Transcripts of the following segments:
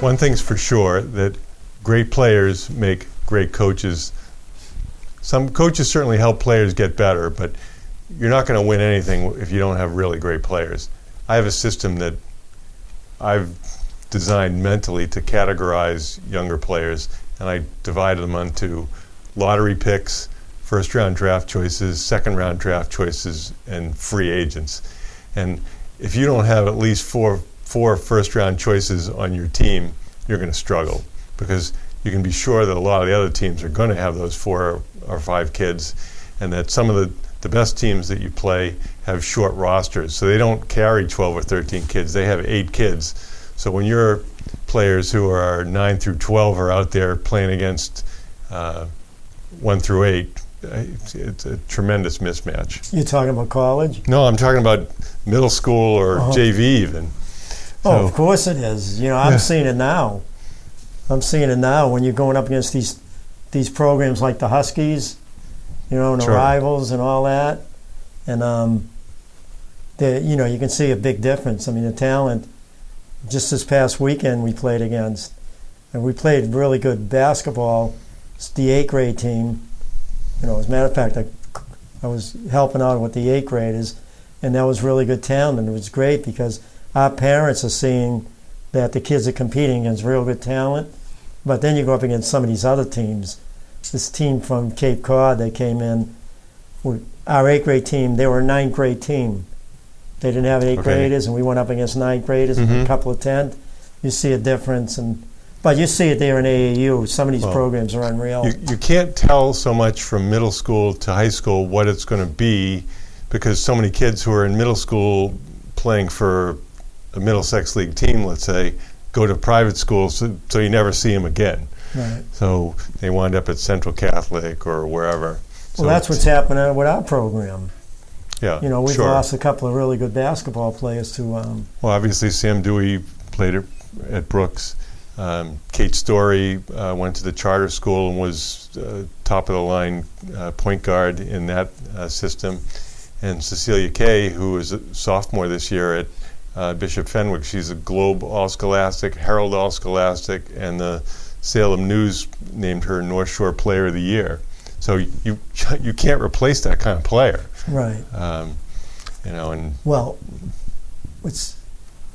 one thing's for sure, that great players make great coaches. Some coaches certainly help players get better, but you're not going to win anything if you don't have really great players. I have a system that I've designed mentally to categorize younger players, and I divided them onto lottery picks, first-round draft choices, second-round draft choices, and free agents. And if you don't have at least four first-round choices on your team, you're going to struggle, because you can be sure that a lot of the other teams are going to have those 4 or 5 kids, and that some of the best teams that you play have short rosters, so they don't carry 12 or 13 kids. They have 8 kids. So when your players who are 9 through 12 are out there playing against 1 through 8, it's a tremendous mismatch. You're talking about college? No, I'm talking about middle school or JV even. Oh, of course it is. You know, I'm seeing it now. I'm seeing it now when you're going up against these programs like the Huskies, you know, and the Rivals and all that. And, you know, you can see a big difference. I mean, the talent, just this past weekend we played against, and we played really good basketball. It's the 8th grade team. You know, as a matter of fact, I was helping out with the 8th graders, and that was really good talent. And it was great because our parents are seeing that the kids are competing against real good talent. But then you go up against some of these other teams. This team from Cape Cod, they came in. Our 8th grade team, they were a 9th grade team. They didn't have 8th graders, and we went up against 9th graders and a couple of 10th. You see a difference. But you see it there in AAU. Some of these programs are unreal. You can't tell so much from middle school to high school what it's going to be, because so many kids who are in middle school playing for a Middlesex League team, let's say, go to private schools, so you never see them again. Right. So they wind up at Central Catholic or wherever. Well, that's what's happening with our program. Yeah, you know, we've lost a couple of really good basketball players to. Well, obviously Sam Dewey played at Brooks. Kate Story went to the charter school and was top of the line point guard in that system. And Cecilia Kay, who is a sophomore this year at Bishop Fenwick, she's a Globe All-Scholastic, Herald All-Scholastic, and the Salem News named her North Shore Player of the Year. So you can't replace that kind of player. Right. You know, and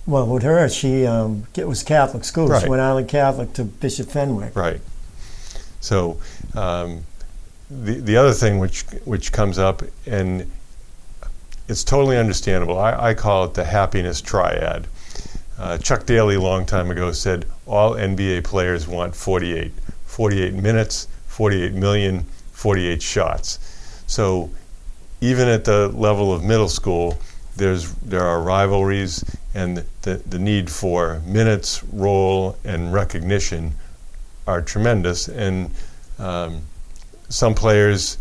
with her, she was Catholic school. Right. She went Island Catholic to Bishop Fenwick. Right. So the other thing which comes up, and it's totally understandable. I call it the happiness triad. Chuck Daly, a long time ago, said all NBA players want 48 minutes, 48 million, 48 shots. So even at the level of middle school, there are rivalries, and the need for minutes, role, and recognition are tremendous. And some players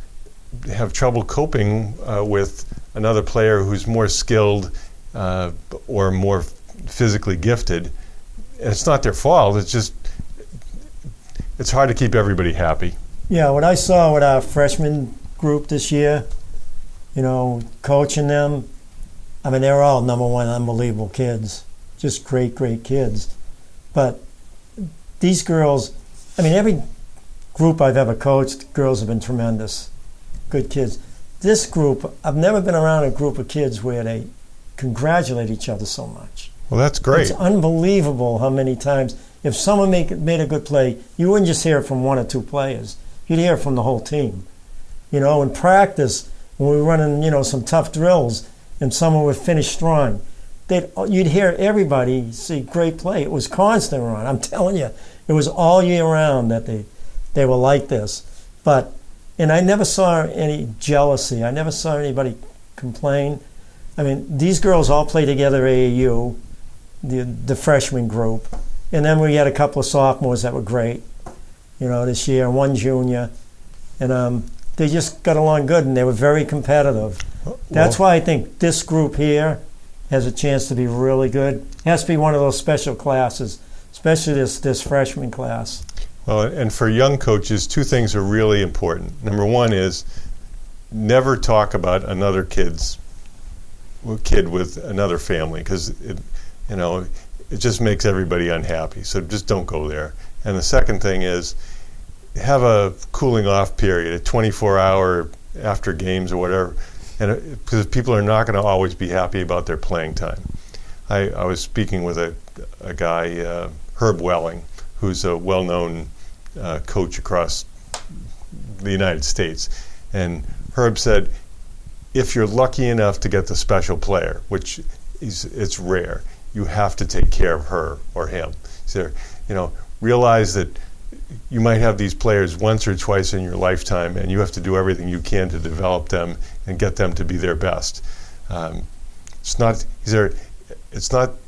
have trouble coping with another player who's more skilled or more physically gifted. And it's not their fault. It's just it's hard to keep everybody happy. Yeah, what I saw with our freshman group this year, you know, coaching them, I mean, they're all number one unbelievable kids, just great, great kids. But these girls, I mean, every group I've ever coached, girls have been tremendous, good kids. This group, I've never been around a group of kids where they congratulate each other so much. Well, that's great. It's unbelievable how many times, if someone made a good play, you wouldn't just hear it from 1 or 2 players. You'd hear it from the whole team. You know, in practice, when we were running, you know, some tough drills and someone would finish strong, you'd hear everybody say, great play. It was constant, Ron. I'm telling you, it was all year round that they were like this. And I never saw any jealousy. I never saw anybody complain. I mean, these girls all play together AAU, the freshman group. And then we had a couple of sophomores that were great, you know, this year, and one junior. And they just got along good, and they were very competitive. That's why I think this group here has a chance to be really good. It has to be one of those special classes, especially this freshman class. Well, and for young coaches, 2 things are really important. Number 1 is never talk about another kid with another family, because you know, it just makes everybody unhappy. So just don't go there. And the second thing is have a cooling off period, a 24-hour after games or whatever, and because people are not going to always be happy about their playing time. I was speaking with a guy, Herb Welling, who's a well-known coach across the United States, and Herb said, if you're lucky enough to get the special player, which it's rare, you have to take care of her or him. So, realize that you might have these players once or twice in your lifetime, and you have to do everything you can to develop them and get them to be their best. It's not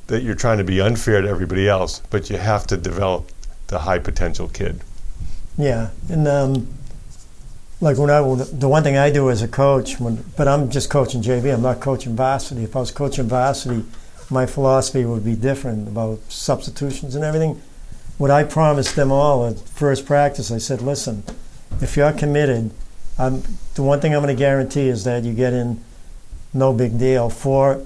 that you're trying to be unfair to everybody else, but you have to develop the high potential kid. Yeah, and like the one thing I do as a coach, but I'm just coaching JV. I'm not coaching varsity. If I was coaching varsity, my philosophy would be different about substitutions and everything. What I promised them all at first practice, I said, listen, if you're committed, the one thing I'm going to guarantee is that you get in, no big deal, 4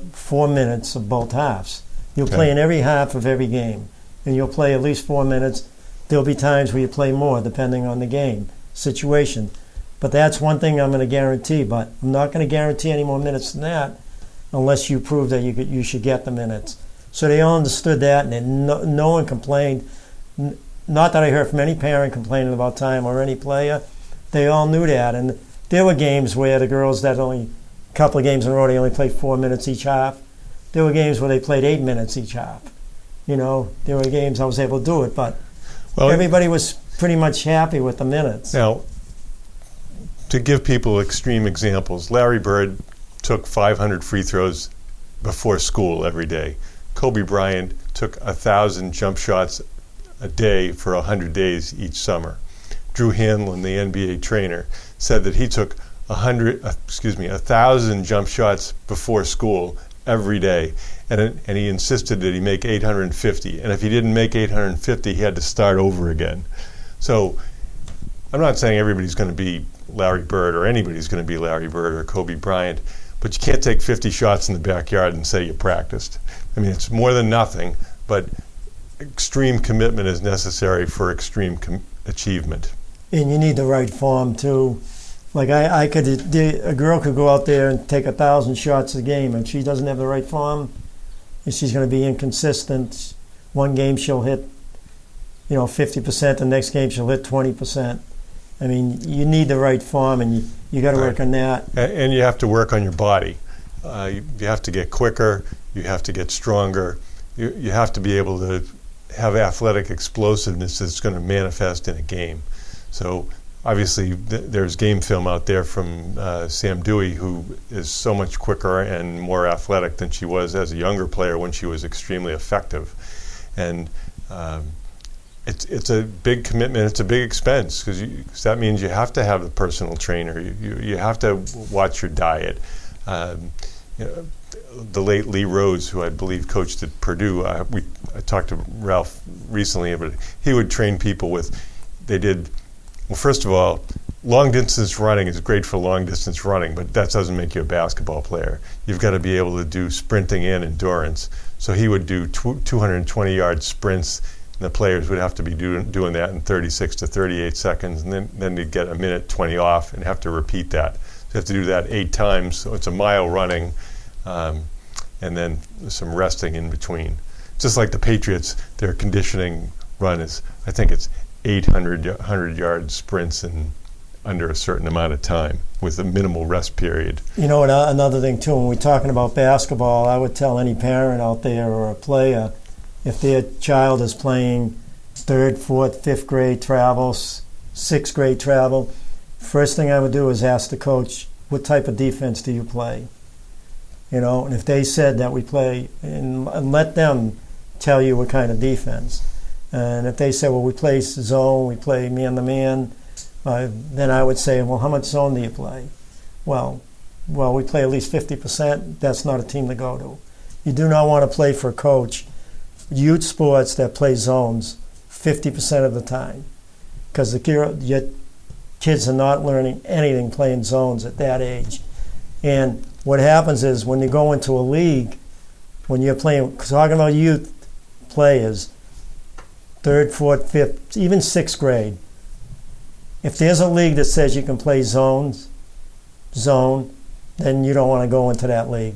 minutes of both halves. You'll play in every half of every game, and you'll play at least 4 minutes. There'll be times where you play more, depending on the game situation. But that's one thing I'm going to guarantee, but I'm not going to guarantee any more minutes than that unless you prove that you should get the minutes. So they all understood that, and no one complained. Not that I heard from any parent complaining about time or any player. They all knew that. And there were games where the girls that only a couple of games in a row, they only played 4 minutes each half. There were games where they played 8 minutes each half. There were games I was able to do it, but everybody was pretty much happy with the minutes. Now, to give people extreme examples, Larry Bird took 500 free throws before school every day. Kobe Bryant took 1,000 jump shots a day for 100 days each summer. Drew Hanlon, the NBA trainer, said that he took 1,000 jump shots before school every day, and he insisted that he make 850. And if he didn't make 850, he had to start over again. So I'm not saying everybody's going to be Larry Bird or anybody's going to be Larry Bird or Kobe Bryant, but you can't take 50 shots in the backyard and say you practiced. I mean, it's more than nothing, but extreme commitment is necessary for extreme achievement. And you need the right form too. Like a girl could go out there and take 1,000 shots a game, and she doesn't have the right form, and she's going to be inconsistent. One game she'll hit, 50%. The next game she'll hit 20%. I mean, you need the right form, and you got to work on that. And you have to work on your body. You have to get quicker. You have to get stronger. You have to be able to have athletic explosiveness that's going to manifest in a game. So obviously there's game film out there from Sam Dewey, who is so much quicker and more athletic than she was as a younger player when she was extremely effective. And it's a big commitment. It's a big expense because that means you have to have the personal trainer. You have to watch your diet. The late Lee Rose, who I believe coached at Purdue, I talked to Ralph recently, but he would train people first of all, long distance running is great for long distance running, but that doesn't make you a basketball player. You've got to be able to do sprinting and endurance. So he would do 220-yard sprints, and the players would have to be doing that in 36 to 38 seconds, and then they'd get a minute 20 off and have to repeat that. So you have to do that 8 times, so it's a mile running, and then some resting in between. Just like the Patriots, their conditioning run is, I think it's 100-yard sprints in under a certain amount of time with a minimal rest period. Another thing too, when we're talking about basketball, I would tell any parent out there or a player, if their child is playing 3rd, 4th, 5th grade travel, 6th grade travel, first thing I would do is ask the coach, what type of defense do you play? And if they said that we play, and let them tell you what kind of defense. And if they say, well, we play zone, we play man-to-man, then I would say, well, how much zone do you play? Well, we play at least 50%. That's not a team to go to. You do not want to play for a coach, youth sports that play zones 50% of the time, because your kids are not learning anything playing zones at that age. And what happens is when you go into a league, when you're playing, talking about youth players, 3rd, 4th, 5th, even 6th grade. If there's a league that says you can play zone, then you don't want to go into that league.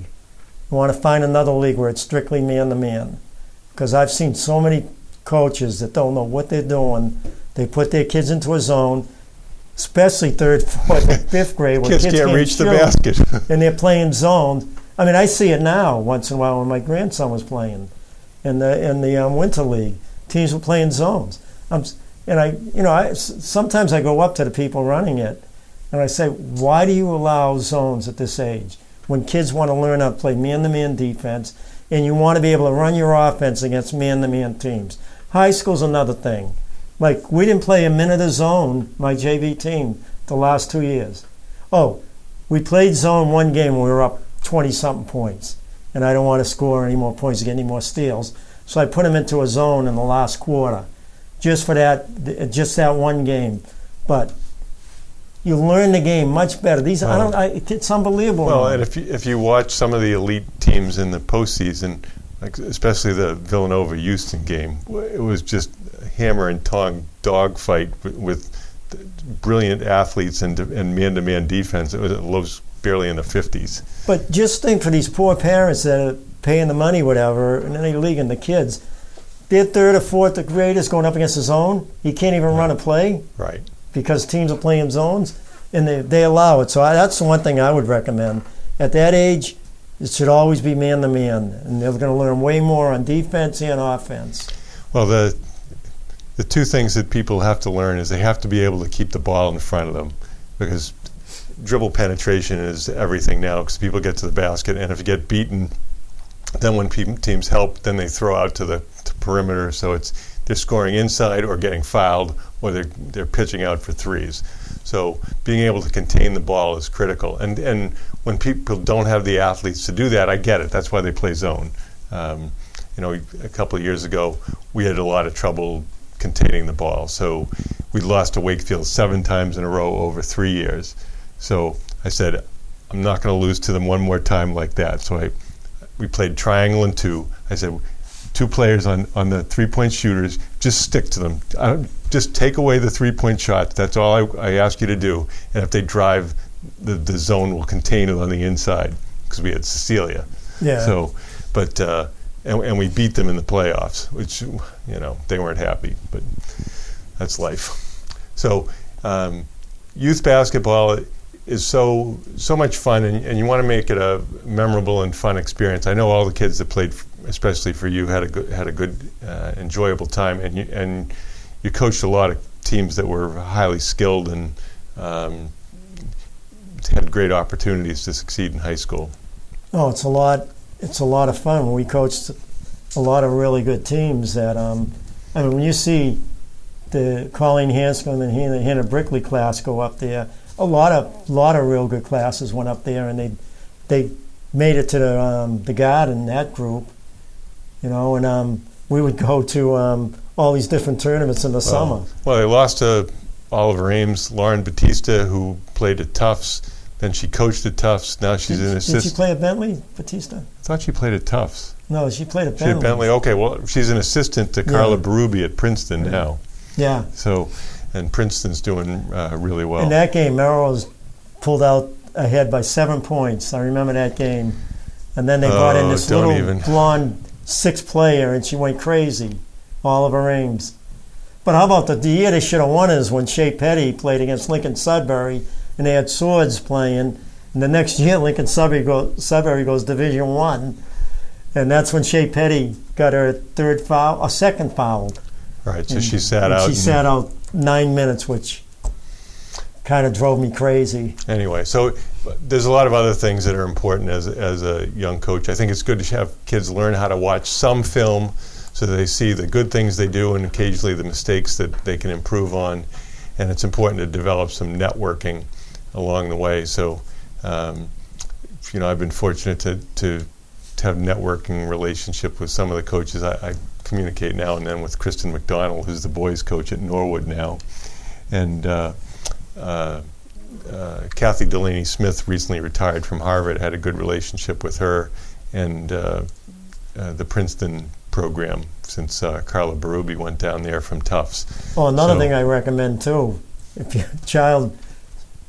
You want to find another league where it's strictly man-to-man. Because I've seen so many coaches that don't know what they're doing. They put their kids into a zone, especially 3rd, 4th, and 5th grade, where kids can't reach the basket. And they're playing zones. I mean, I see it now once in a while when my grandson was playing in the Winter League. Teams were playing zones. Sometimes I go up to the people running it, and I say, why do you allow zones at this age? When kids want to learn how to play man-to-man defense, and you want to be able to run your offense against man-to-man teams. High school's another thing. Like, we didn't play a minute of zone, my JV team, the last 2 years. Oh, we played zone one game when we were up 20-something points, and I don't want to score any more points to get any more steals. So I put them into a zone in the last quarter, just that one game. But you learn the game much better. It's unbelievable. Well, and if you watch some of the elite teams in the postseason, like especially the Villanova-Houston game, it was just a hammer and tongue dogfight with brilliant athletes and man-to-man defense. It was barely in the 50s. But just think for these poor parents that are paying the money, whatever, in any league, and the kids, they're 3rd or 4th graders going up against a zone. He can't even run a play. Right. Because teams are playing zones, and they allow it. So that's the one thing I would recommend. At that age, it should always be man-to-man, and they're going to learn way more on defense and offense. Well, the two things that people have to learn is they have to be able to keep the ball in front of them, because dribble penetration is everything now, because people get to the basket, and if you get beaten, then when teams help, then they throw out to the perimeter, so they're scoring inside or getting fouled, or they're pitching out for threes. So being able to contain the ball is critical. And when people don't have the athletes to do that, I get it. That's why they play zone. A couple of years ago, we had a lot of trouble containing the ball. So we lost to Wakefield 7 times in a row over 3 years. So I said, I'm not going to lose to them one more time like that. So we played triangle and 2. I said, 2 players on the 3-point shooters, just stick to them. Just take away the 3-point shots. That's all I ask you to do. And if they drive, the zone will contain it on the inside, because we had Cecilia. Yeah. So, but and we beat them in the playoffs, which they weren't happy, but that's life. So, youth basketball is so much fun, and you want to make it a memorable and fun experience. I know all the kids that played, especially for you, had a good enjoyable time, and you coached a lot of teams that were highly skilled and had great opportunities to succeed in high school. Oh, it's a lot of fun. We coached a lot of really good teams that when you see the Colleen Hanscom and Hannah Brickley class go up there, a lot of real good classes went up there, and they made it to the Garden, that group, and we would go to all these different tournaments in the summer. Well, they lost to Oliver Ames, Lauren Batista, who played at Tufts. Then she coached at Tufts. Now she's an assistant. Did she play at Bentley, Batista? I thought she played at Tufts. No, she played at Bentley. She at Bentley. Okay, well, she's an assistant to Carla Berube at Princeton now. Yeah. So, and Princeton's doing really well. In that game, Melrose pulled out ahead by 7 points. I remember that game. And then they brought in this little blonde 6th player, and she went crazy, Oliver Ames. But how about the year they should have won is when Shea Petty played against Lincoln Sudbury, and they had Swords playing. And the next year, Lincoln Sudbury goes Division I, and that's when Shea Petty got her second foul. Right, so she sat out. She sat out 9 minutes, which kind of drove me crazy. Anyway, so there's a lot of other things that are important as a young coach. I think it's good to have kids learn how to watch some film so that they see the good things they do and occasionally the mistakes that they can improve on. And it's important to develop some networking along the way. So, I've been fortunate to have networking relationship with some of the coaches. I communicate now and then with Kristen McDonald, who's the boys coach at Norwood now. And Kathy Delaney Smith recently retired from Harvard, had a good relationship with her, and the Princeton program since Carla Berube went down there from Tufts. Oh, another thing I recommend too, if your child,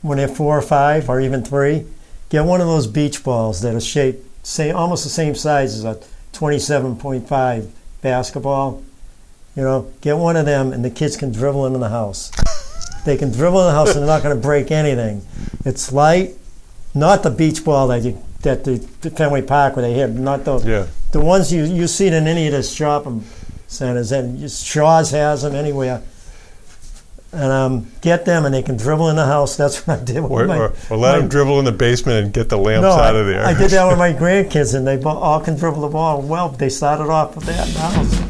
when they're 4 or 5 or even 3, get one of those beach balls that are shaped almost the same size as a 27.5 basketball. You know, get one of them and the kids can dribble into the house. They can dribble in the house and they're not going to break anything. It's light, not the beach ball that the Fenway Park where they hit, not those. Yeah. The ones you see in any of the shopping centers, and Shaw's has them anywhere. And get them, and they can dribble in the house. That's what I did with or let them dribble in the basement and get the lamps out of there. I did that with my grandkids, and they all can dribble the ball well. They started off with that in the house.